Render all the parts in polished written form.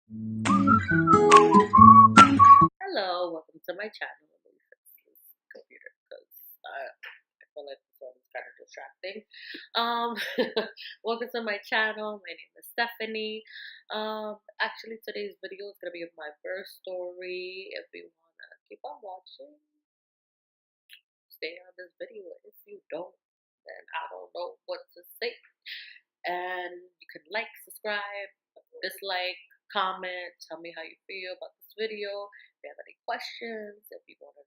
Hello, welcome to my channel. Let me fix this computer because I feel like this one is kind of distracting. Um, welcome to my channel. My name is Stephanie. Actually, today's video is gonna be of my birth story. If you wanna keep on watching, stay on this video. If you don't, then I don't know what to say. And you can like, subscribe, dislike, comment, tell me how you feel about this video. If you have any questions, if you want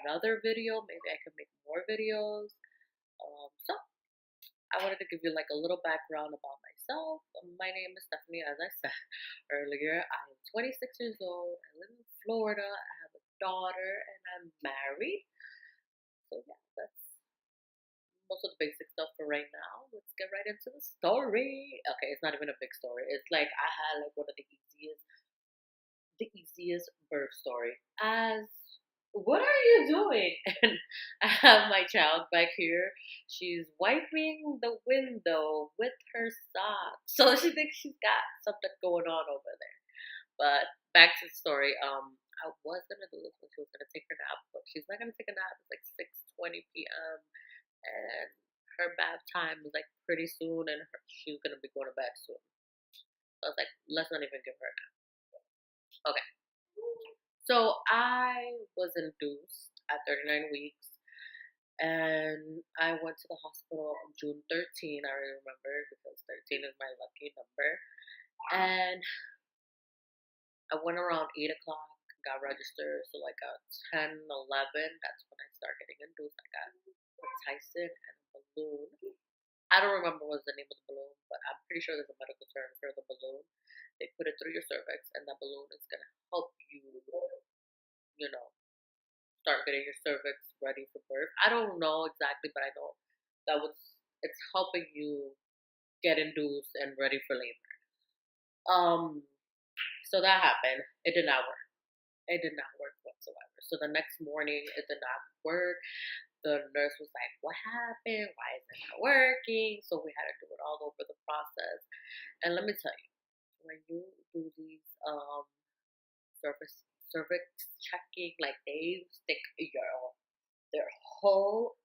another video, maybe I can make more videos. So I wanted to give you like a little background about myself. My name is Stephanie, as I said earlier. I am 26 years old. I live in Florida. I have a daughter, and I'm married. So yeah, that's most of the basic stuff for right now. Let's get right into the story. Okay, it's not even a big story. It's like I had like one of the easiest birth story. As what are you doing? And I have my child back here. She's wiping the window with her socks, so she thinks she's got something going on over there. But back to the story. I was gonna do this when she was gonna take her nap, but she's not gonna take a nap. It's like 6:20 p.m. and her bath time is like pretty soon, and she's gonna be going to bed soon. So I was like, let's not even give her a nap. Okay. So I was induced at 39 weeks, and I went to the hospital on June 13. I remember because 13 is my lucky number, and I went around 8 o'clock. Got registered, so like at 10, 11, that's when I started getting induced. I got a Tyson and a balloon. I don't remember what's the name of the balloon, but I'm pretty sure there's a medical term for the balloon. They put it through your cervix, and that balloon is gonna help you, you know, start getting your cervix ready for birth. I don't know exactly, but I know that was it's helping you get induced and ready for labor. Um, so that happened. It did not work. It did not work whatsoever. So the next morning, it did not work. The nurse was like, "What happened? Why is it not working?" So we had to do it all over the process. And let me tell you, when you do these cervix checking, like they stick their whole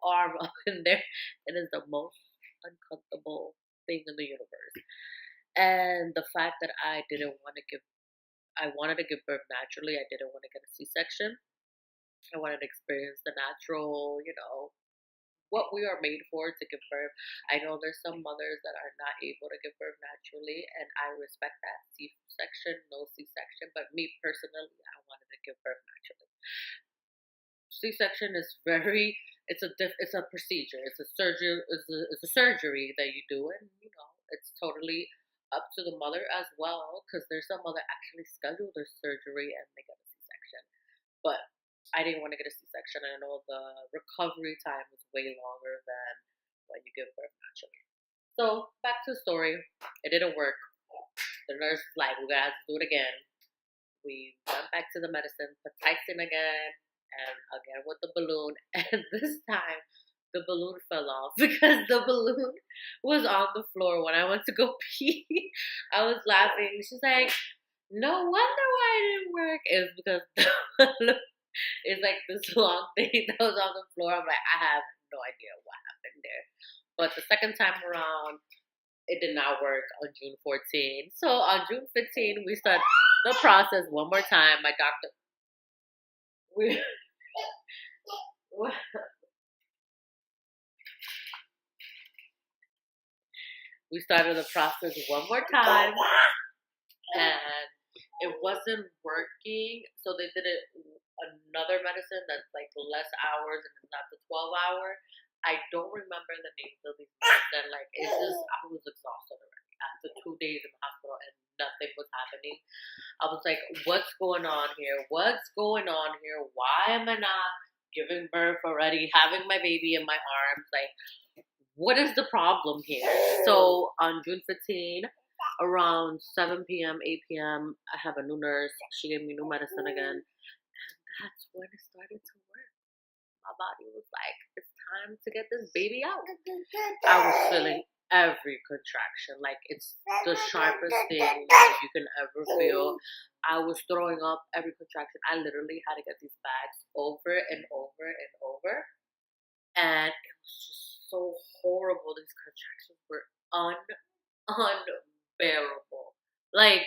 arm up in there. It is the most uncomfortable thing in the universe. And the fact that I wanted to give birth naturally. I didn't want to get a C-section. I wanted to experience the natural, what we are made for to give birth. I know there's some mothers that are not able to give birth naturally, and I respect that. C-section, no C-section, but me personally, I wanted to give birth naturally. C-section is it's a procedure. It's a surgery that you do, and it's totally up to the mother as well, because there's some mother actually schedule their surgery and they get a C-section. But I didn't want to get a C-section. I know the recovery time is way longer than when you give birth naturally. So back to the story. It didn't work. The nurse was like, "We're gonna have to do it again." We went back to the medicine, put Tyson again, and again with the balloon. And this time, the balloon fell off because the balloon was on the floor when I went to go pee. I was laughing. She's like, "No wonder why it didn't work." It was because the balloon is like this long thing that was on the floor. I'm like, I have no idea what happened there. But the second time around, it did not work on June 14. So on June 15, we start the process one more time. My doctor, we we started the process one more time, and it wasn't working. So they did it another medicine that's like less hours and it's not the 12-hour. I don't remember the names of these medicine. Like it's just I was exhausted already after 2 days in the hospital and nothing was happening. I was like, what's going on here? What's going on here? Why am I not giving birth already? Having my baby in my arms? Like, what is the problem here? So on June 15, around 7 p.m., 8 p.m., I have a new nurse. She gave me new medicine again. And that's when it started to work. my body was like, it's time to get this baby out. I was feeling every contraction. Like, it's the sharpest thing that you can ever feel. I was throwing up every contraction. I literally had to get these bags over and over and over. And it was just so horrible. These contractions were unbearable. Like,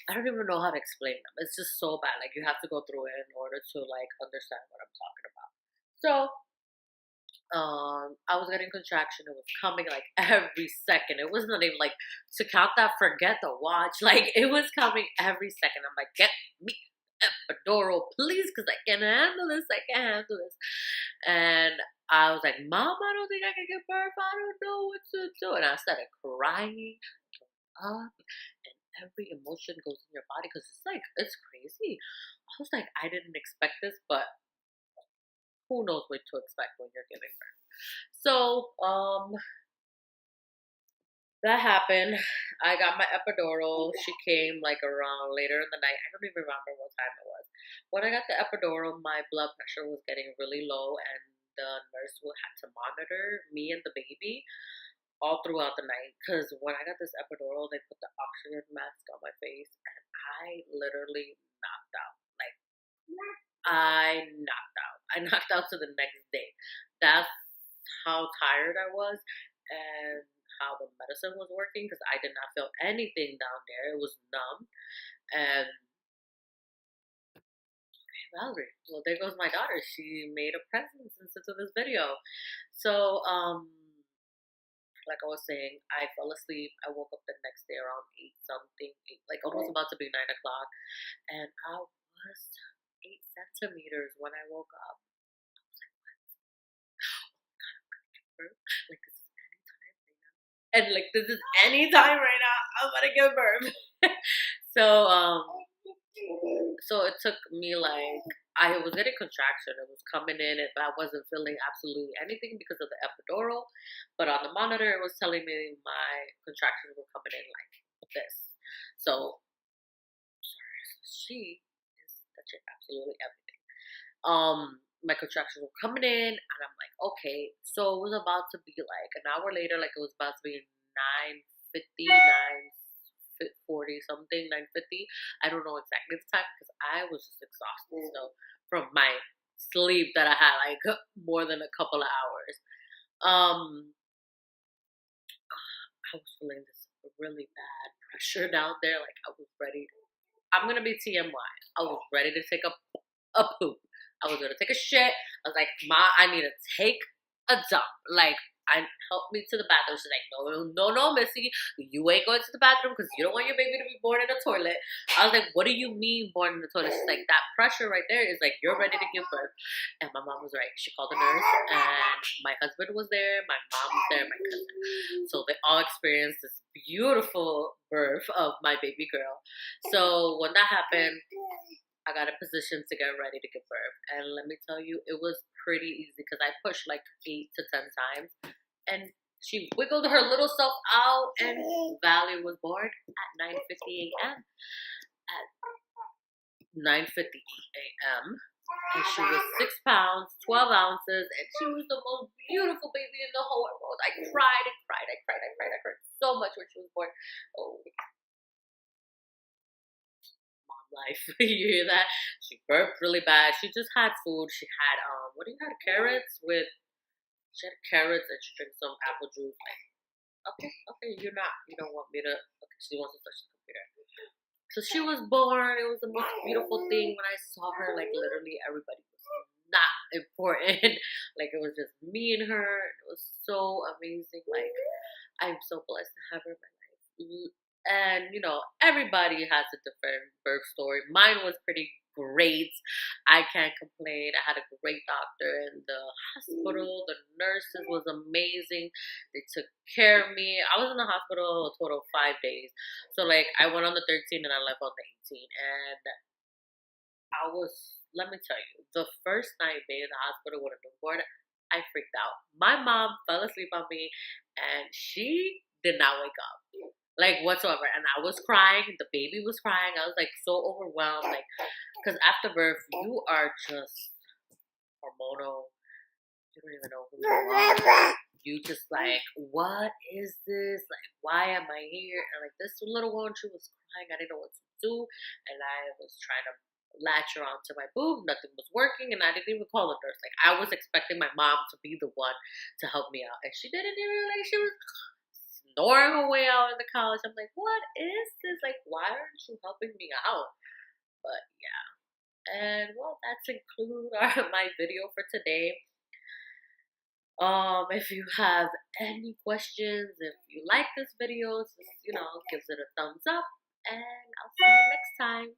I don't even know how to explain them. It's just so bad. Like, you have to go through it in order to like understand what I'm talking about. So, I was getting contraction. It was coming like every second. It wasn't even like to count that. Forget the watch. Like, it was coming every second. I'm like, get me epidural, please, because I can't handle this. I can't handle this. And I was like, Mom, I don't think I can give birth. I don't know what to do. And I started crying up, and every emotion goes in your body because it's like, it's crazy. I was like, I didn't expect this, but who knows what to expect when you're giving birth. So, that happened. I got my epidural. She came like around later in the night. I don't even remember what time it was. When I got the epidural, my blood pressure was getting really low, and the nurse had to monitor me and the baby all throughout the night. Because when I got this epidural, they put the oxygen mask on my face, and I literally knocked out. Like, I knocked out. I knocked out to the next day. That's how tired I was and how the medicine was working, because I did not feel anything down there. It was numb. And Valerie, well, there goes my daughter. She made a presence into this video. So, like I was saying, I fell asleep. I woke up the next day around 8 something, like almost about to be 9 o'clock. And I was 8 centimeters when I woke up. Like, this is any time right now. And like, this is any time right now. I'm gonna give birth. So, so it took me like, I was getting contraction. It was coming in, and I wasn't feeling absolutely anything because of the epidural. But on the monitor, it was telling me my contractions were coming in like this. So, she is touching absolutely everything. My contractions were coming in, and I'm like, okay. So it was about to be like an hour later, like it was about to be 9:50, 9:40 something, 9:50. I don't know exactly the time because I was just exhausted. So from my sleep that I had like more than a couple of hours. I was feeling this really bad pressure down there. Like, I was ready. I'm gonna be TMY. I was ready to take a poop. I was gonna take a shit. I was like, Ma, I need to take a dump. Like, help me to the bathroom. She's like, no, Missy, you ain't going to the bathroom because you don't want your baby to be born in a toilet. I was like, what do you mean born in the toilet? She's like, that pressure right there is like, you're ready to give birth. And my mom was right. She called the nurse, and my husband was there, my mom was there, my cousin. So they all experienced this beautiful birth of my baby girl. So when that happened, I got in position to get ready to give birth. And let me tell you, it was pretty easy because I pushed like 8 to 10 times. And she wiggled her little self out, and Valerie was born at 9:50 a.m. At 9:50 a.m. And she was 6 pounds, 12 ounces, and she was the most beautiful baby in the whole world. I cried and cried. I cried so much when she was born. Oh, life. You hear that? She burped really bad. She just had food. She had what do you had? Carrots with. She had carrots and she drank some apple juice. Like, okay, you don't want me to. Okay, she wants to touch the computer. So she was born. It was the most beautiful thing when I saw her. Like, literally everybody was not important. Like, it was just me and her. It was so amazing. Like, I'm so blessed to have her in my life. And, everybody has a different birth story. Mine was pretty great. I can't complain. I had a great doctor in the hospital. The nurses was amazing. They took care of me. I was in the hospital a total of 5 days. So, like, I went on the 13th and I left on the 18th. And let me tell you, the first night being in the hospital with a newborn, I freaked out. My mom fell asleep on me, and she did not wake up. Like, whatsoever. And I was crying. The baby was crying. I was, like, so overwhelmed. Like, because after birth, you are just hormonal. You don't even know who you are. You just like, what is this? Like, why am I here? And like this little one, she was crying. I didn't know what to do, and I was trying to latch her onto my boob. Nothing was working, and I didn't even call a nurse. Like I was expecting my mom to be the one to help me out, and she didn't even. Like she was snoring her way out in the couch. I'm like, what is this? Like, why aren't you helping me out? But yeah, and well, that's include my video for today. If you have any questions, if you like this video, just, gives it a thumbs up, and I'll see you next time.